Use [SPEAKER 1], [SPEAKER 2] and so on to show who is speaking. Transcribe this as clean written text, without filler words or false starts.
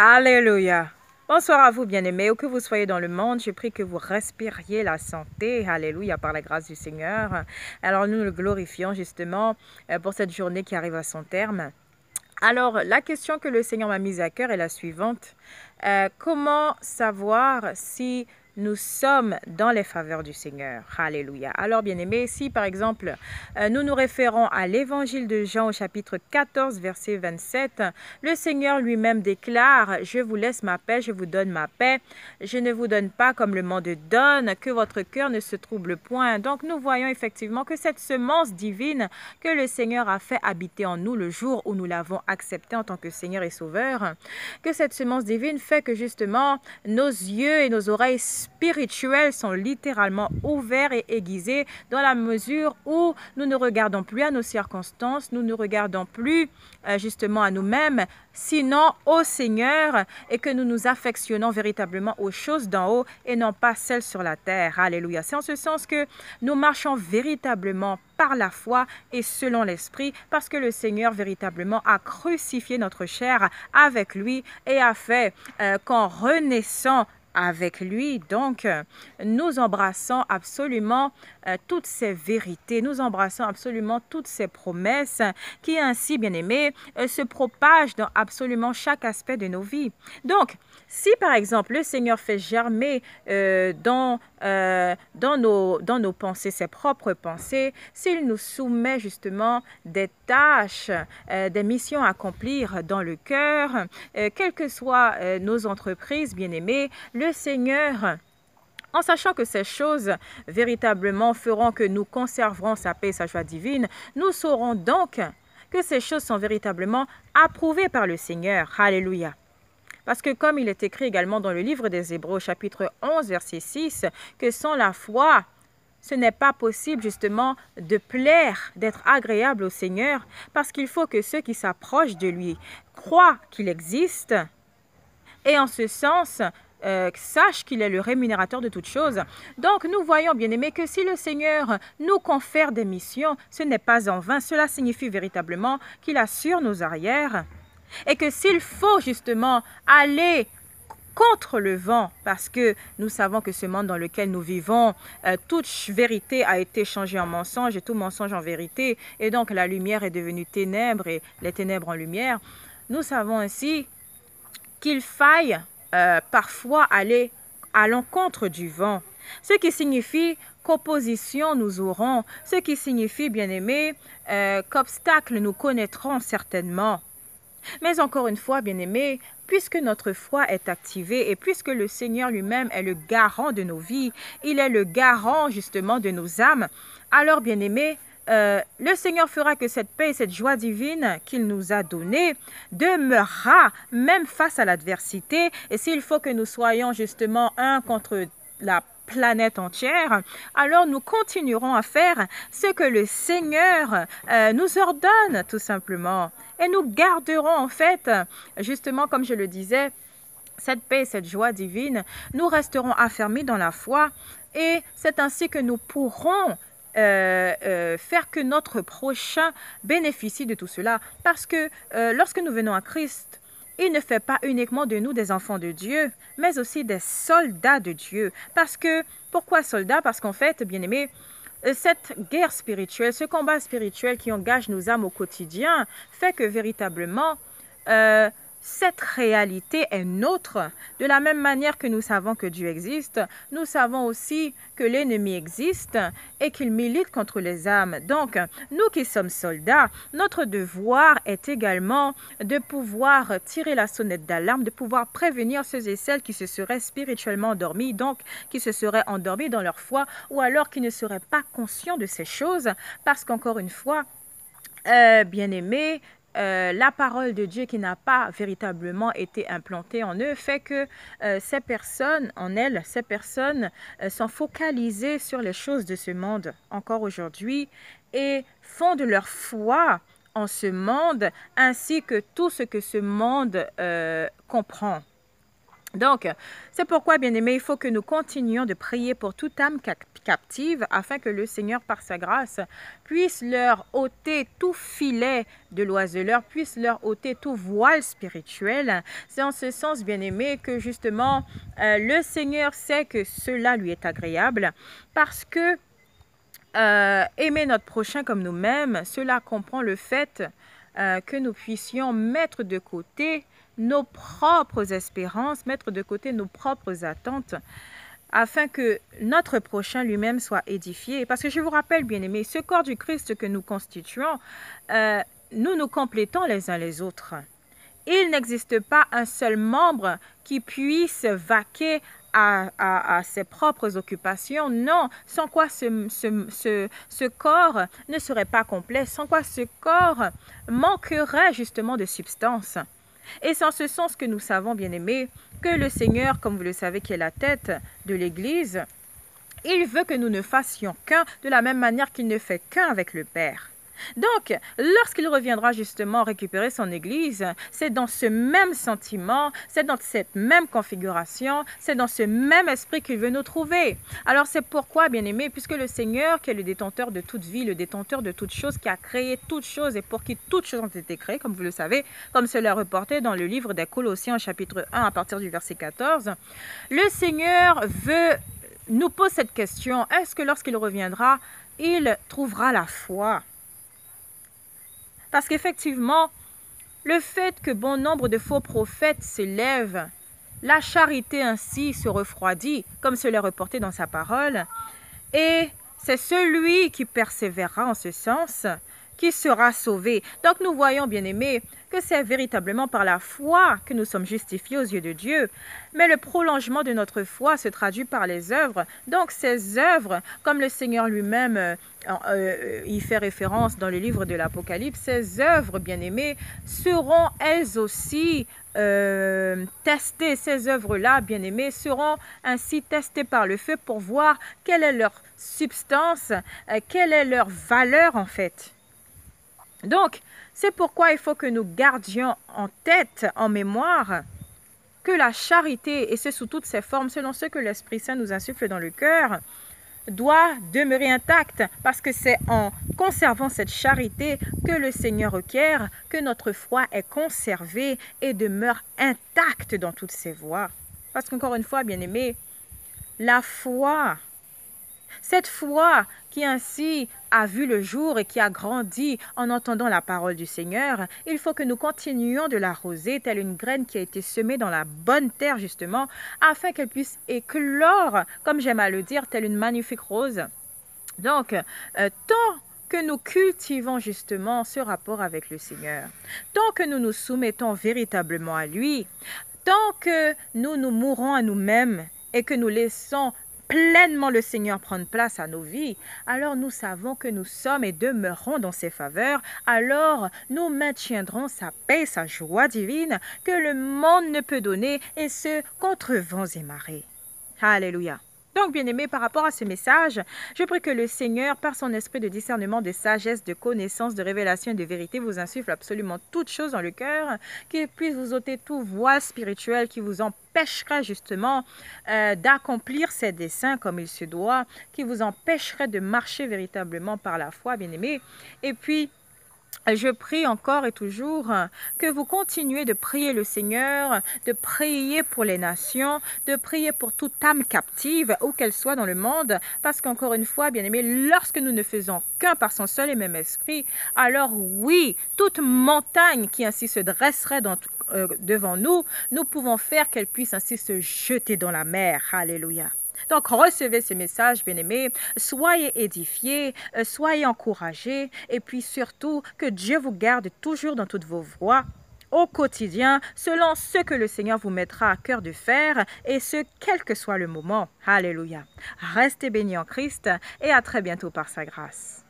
[SPEAKER 1] Alléluia. Bonsoir à vous, bien-aimés, où que vous soyez dans le monde. Je prie que vous respiriez la santé. Alléluia, par la grâce du Seigneur. Alors, nous le glorifions justement pour cette journée qui arrive à son terme. Alors, la question que le Seigneur m'a mise à cœur est la suivante. Comment savoir si nous sommes dans les faveurs du Seigneur? Alléluia. Alors, bien-aimés, si par exemple, nous nous référons à l'évangile de Jean au chapitre 14, verset 27, le Seigneur lui-même déclare, « Je vous laisse ma paix, je vous donne ma paix. Je ne vous donne pas comme le monde donne, que votre cœur ne se trouble point. » Donc, nous voyons effectivement que cette semence divine que le Seigneur a fait habiter en nous le jour où nous l'avons accepté en tant que Seigneur et Sauveur, que cette semence divine fait que justement nos yeux et nos oreilles spirituelles sont littéralement ouverts et aiguisés dans la mesure où nous ne regardons plus à nos circonstances, nous ne regardons plus justement à nous-mêmes, sinon au Seigneur, et que nous nous affectionnons véritablement aux choses d'en haut et non pas celles sur la terre. Alléluia. C'est en ce sens que nous marchons véritablement par la foi et selon l'Esprit, parce que le Seigneur véritablement a crucifié notre chair avec lui et a fait qu'en renaissant avec lui, donc, nous embrassons absolument toutes ces vérités, nous embrassons absolument toutes ces promesses qui ainsi, bien aimés, se propagent dans absolument chaque aspect de nos vies. Donc, si par exemple le Seigneur fait germer dans nos pensées, ses propres pensées, s'il nous soumet justement des tâches, des missions à accomplir dans le cœur, quelles que soient nos entreprises, bien aimées, le Seigneur, en sachant que ces choses véritablement feront que nous conserverons sa paix et sa joie divine, nous saurons donc que ces choses sont véritablement approuvées par le Seigneur. Alléluia. Parce que comme il est écrit également dans le livre des Hébreux, chapitre 11, verset 6, que sans la foi, ce n'est pas possible justement de plaire, d'être agréable au Seigneur, parce qu'il faut que ceux qui s'approchent de lui croient qu'il existe et en ce sens, sache qu'il est le rémunérateur de toutes choses. Donc, nous voyons, bien aimés, que si le Seigneur nous confère des missions, ce n'est pas en vain. Cela signifie véritablement qu'il assure nos arrières et que s'il faut justement aller contre le vent, parce que nous savons que ce monde dans lequel nous vivons, toute vérité a été changée en mensonge et tout mensonge en vérité, et donc la lumière est devenue ténèbres et les ténèbres en lumière. Nous savons ainsi qu'il faille parfois aller à l'encontre du vent, ce qui signifie qu'opposition nous aurons, ce qui signifie, bien aimé, qu'obstacles nous connaîtrons certainement. Mais encore une fois, bien aimé, puisque notre foi est activée et puisque le Seigneur lui-même est le garant de nos vies, il est le garant justement de nos âmes, alors bien aimé, le Seigneur fera que cette paix et cette joie divine qu'il nous a donnée demeurera même face à l'adversité. Et s'il faut que nous soyons justement un contre la planète entière, alors nous continuerons à faire ce que le Seigneur nous ordonne tout simplement. Et nous garderons en fait, justement comme je le disais, cette paix et cette joie divine, nous resterons affermis dans la foi et c'est ainsi que nous pourrons faire que notre prochain bénéficie de tout cela. Parce que lorsque nous venons à Christ, il ne fait pas uniquement de nous des enfants de Dieu, mais aussi des soldats de Dieu. Parce que, pourquoi soldats? Parce qu'en fait, bien aimés, cette guerre spirituelle, ce combat spirituel qui engage nos âmes au quotidien, fait que véritablement, cette réalité est nôtre. De la même manière que nous savons que Dieu existe, nous savons aussi que l'ennemi existe et qu'il milite contre les âmes. Donc, nous qui sommes soldats, notre devoir est également de pouvoir tirer la sonnette d'alarme, de pouvoir prévenir ceux et celles qui se seraient spirituellement endormis, donc qui se seraient endormis dans leur foi ou alors qui ne seraient pas conscients de ces choses parce qu'encore une fois, bien aimés, la parole de Dieu qui n'a pas véritablement été implantée en eux fait que ces personnes, ces personnes sont focalisées sur les choses de ce monde encore aujourd'hui et font de leur foi en ce monde ainsi que tout ce que ce monde comprend. Donc, c'est pourquoi, bien-aimés, il faut que nous continuions de prier pour toute âme captive afin que le Seigneur, par sa grâce, puisse leur ôter tout filet de l'oiseleur, puisse leur ôter tout voile spirituel. C'est en ce sens, bien-aimés, que justement, le Seigneur sait que cela lui est agréable parce que aimer notre prochain comme nous-mêmes, cela comprend le fait que nous puissions mettre de côté nos propres espérances, mettre de côté nos propres attentes, afin que notre prochain lui-même soit édifié. Parce que je vous rappelle, bien-aimés, ce corps du Christ que nous constituons, nous nous complétons les uns les autres. Il n'existe pas un seul membre qui puisse vaquer à ses propres occupations. Non, sans quoi ce corps ne serait pas complet, sans quoi ce corps manquerait justement de substance. Et c'est en ce sens que nous savons, bien-aimés, que le Seigneur, comme vous le savez, qui est la tête de l'Église, il veut que nous ne fassions qu'un de la même manière qu'il ne fait qu'un avec le Père. Donc, lorsqu'il reviendra justement récupérer son Église, c'est dans ce même sentiment, c'est dans cette même configuration, c'est dans ce même esprit qu'il veut nous trouver. Alors c'est pourquoi, bien-aimés, puisque le Seigneur, qui est le détenteur de toute vie, le détenteur de toutes choses, qui a créé toutes choses et pour qui toutes choses ont été créées, comme vous le savez, comme cela est reporté dans le livre des Colossiens, chapitre 1, à partir du verset 14, le Seigneur nous pose cette question: est-ce que lorsqu'il reviendra, il trouvera la foi? Parce qu'effectivement, le fait que bon nombre de faux prophètes s'élèvent, la charité ainsi se refroidit, comme cela est reporté dans sa parole, et c'est celui qui persévérera en ce sens qui sera sauvé. Donc nous voyons, bien-aimés, que c'est véritablement par la foi que nous sommes justifiés aux yeux de Dieu. Mais le prolongement de notre foi se traduit par les œuvres. Donc ces œuvres, comme le Seigneur lui-même y fait référence dans le livre de l'Apocalypse, ces œuvres, bien-aimés, seront elles aussi testées. Ces œuvres-là, bien-aimés, seront ainsi testées par le feu pour voir quelle est leur substance, quelle est leur valeur en fait. Donc, c'est pourquoi il faut que nous gardions en tête, en mémoire, que la charité, et ce sous toutes ses formes, selon ce que l'Esprit Saint nous insuffle dans le cœur, doit demeurer intacte, parce que c'est en conservant cette charité que le Seigneur requiert que notre foi est conservée et demeure intacte dans toutes ses voies. Parce qu'encore une fois, bien-aimés, la foi, cette foi qui ainsi a vu le jour et qui a grandi en entendant la parole du Seigneur, il faut que nous continuions de l'arroser telle une graine qui a été semée dans la bonne terre justement, afin qu'elle puisse éclore, comme j'aime à le dire, telle une magnifique rose. Donc, tant que nous cultivons justement ce rapport avec le Seigneur, tant que nous nous soumettons véritablement à lui, tant que nous nous mourons à nous-mêmes et que nous laissons pleinement le Seigneur prendre place à nos vies, alors nous savons que nous sommes et demeurons dans ses faveurs, alors nous maintiendrons sa paix, sa joie divine que le monde ne peut donner, et ce, contre vents et marées. Alléluia. Donc, bien-aimés, par rapport à ce message, je prie que le Seigneur, par son esprit de discernement, de sagesse, de connaissance, de révélation et de vérité, vous insuffle absolument toutes choses dans le cœur, qu'il puisse vous ôter tout voile spirituel qui vous empêcherait justement d'accomplir ses desseins comme il se doit, qui vous empêcherait de marcher véritablement par la foi, bien-aimés. Et puis, je prie encore et toujours que vous continuez de prier le Seigneur, de prier pour les nations, de prier pour toute âme captive, où qu'elle soit dans le monde, parce qu'encore une fois, bien-aimés, lorsque nous ne faisons qu'un par son seul et même esprit, alors oui, toute montagne qui ainsi se dresserait devant nous, nous pouvons faire qu'elle puisse ainsi se jeter dans la mer. Alléluia. Donc, recevez ce message, bien-aimés, soyez édifiés, soyez encouragés, et puis surtout, que Dieu vous garde toujours dans toutes vos voies, au quotidien, selon ce que le Seigneur vous mettra à cœur de faire, et ce, quel que soit le moment. Alléluia. Restez bénis en Christ, et à très bientôt par sa grâce.